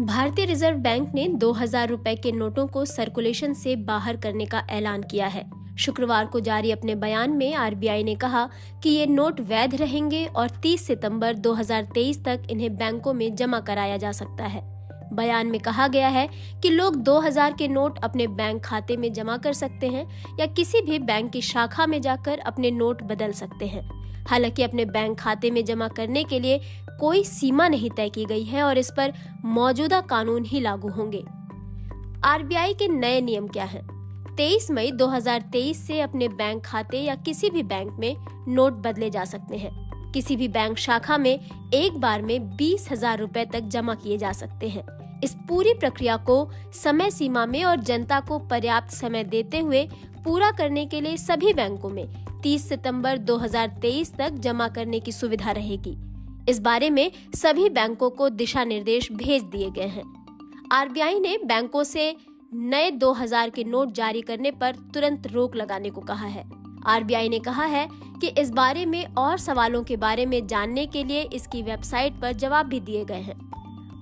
भारतीय reserve bank ने 2000 रुपए के नोटों को सर्कुलेशन से बाहर करने का ऐलान किया है। शुक्रवार को जारी अपने बयान में आरबीआई ने कहा कि ये नोट वैध रहेंगे और 30 सितंबर 2023 तक इन्हें बैंकों में जमा कराया जा सकता है। बयान में कहा गया है कि लोग 2000 के नोट अपने बैंक खाते में जमा कर सकते हैं या किसी भी बैंक की शाखा में जाकर अपने नोट बदल सकते हैं। हालांकि अपने बैंक खाते में जमा करने के लिए कोई सीमा नहीं तय की गई है और इस पर मौजूदा कानून ही लागू होंगे। आरबीआई के नए नियम क्या हैं? 23 मई 2023 से अपने बैंक खाते या किसी भी बैंक में नोट बदले जा सकते हैं। किसी भी बैंक शाखा में एक बार में 20,000 रुपए तक जमा किए जा सकते हैं। इस पूरी प्रक्रिया को समय सीमा में और जनता को पर्याप्त समय देते हुए पूरा करने के लिए सभी बैंकों में 30 सितंबर 2023 तक जमा करने की सुविधा रहेगी। इस बारे में सभी बैंकों को दिशा निर्देश भेज दिए गए हैं। आरबीआई ने बैंकों से नए 2000 के नोट जारी करने पर तुरंत रोक लगाने को कहा है। आरबीआई ने कहा है कि इस बारे में और सवालों के बारे में जानने के लिए इसकी वेबसाइट पर जवाब भी दिए गए हैं।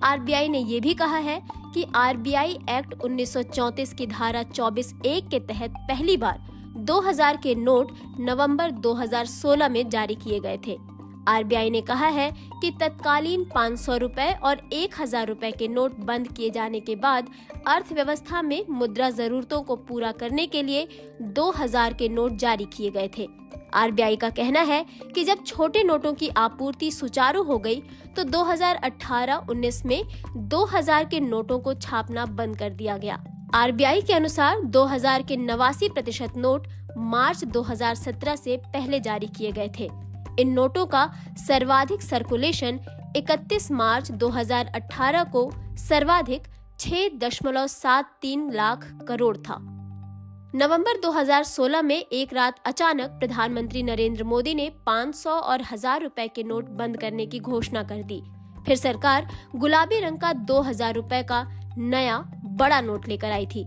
आरबीआई ने ये भी कहा है कि आरबीआई एक्ट 1934 की धारा 24(1) के तहत पहली बार 2000 के नोट नवंबर 2016 में जारी किए गए थे। आरबीआई ने कहा है कि तत्कालीन 500 रुपए और 1000 रुपए के नोट बंद किए जाने के बाद अर्थव्यवस्था में मुद्रा जरूरतों को पूरा करने के लिए 2000 के नोट जारी किए गए थे। आरबीआई का कहना है कि जब छोटे नोटों की आपूर्ति सुचारू हो गई तो 2018-19 में 2000 के नोटों को छापना बंद कर दिया गया। आरबीआई के अनुसार 2000 के 89% नोट मार्च 2017 से पहले जारी किए गए थे। इन नोटों का सर्वाधिक सर्कुलेशन 31 मार्च 2018 को सर्वाधिक 6.73 लाख करोड़ था। नवंबर 2016 में एक रात अचानक प्रधानमंत्री नरेंद्र मोदी ने 500 और 1000 रुपए के नोट बंद करने की घोषणा कर दी। फिर सरकार गुलाबी रंग का 2000 रुपए का नया बड़ा नोट लेकर आई थी।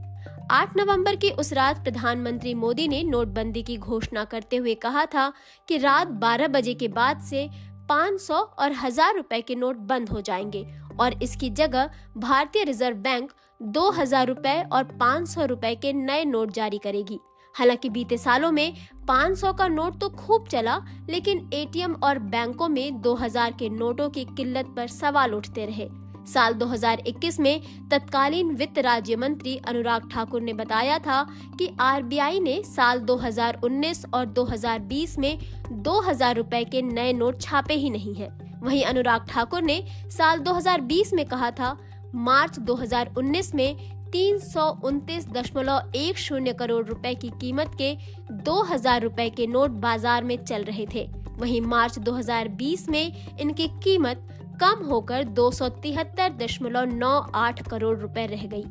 8 नवंबर की उस रात प्रधानमंत्री मोदी ने नोटबंदी की घोषणा करते हुए कहा था कि रात 12 बजे के बाद से 500 और 1000 रुपए के नोट बंद हो जाएंगे और इसकी जगह भारतीय रिजर्व बैंक 2000 रुपए और 500 रुपए के नए नोट जारी करेगी। हालांकि बीते सालों में 500 का नोट तो खूब चला, लेकिन एटीएम और बैंकों में 2000 के नोटों की किल्लत पर सवाल उठते रहे। साल 2021 में तत्कालीन वित्त राज्य मंत्री अनुराग ठाकुर ने बताया था कि आरबीआई ने साल 2019 और 2020 में 2000 रुपए के नए नोट छापे ही नहीं हैं। वहीं अनुराग ठाकुर ने साल 2020 में कहा था मार्च 2019 में 329.10 करोड़ रुपए की कीमत के 2000 रुपए के नोट बाजार में चल रहे थे। वहीं मार्च 2020 में इनकी कीमत कम होकर 273.98 करोड़ रुपए रह गई।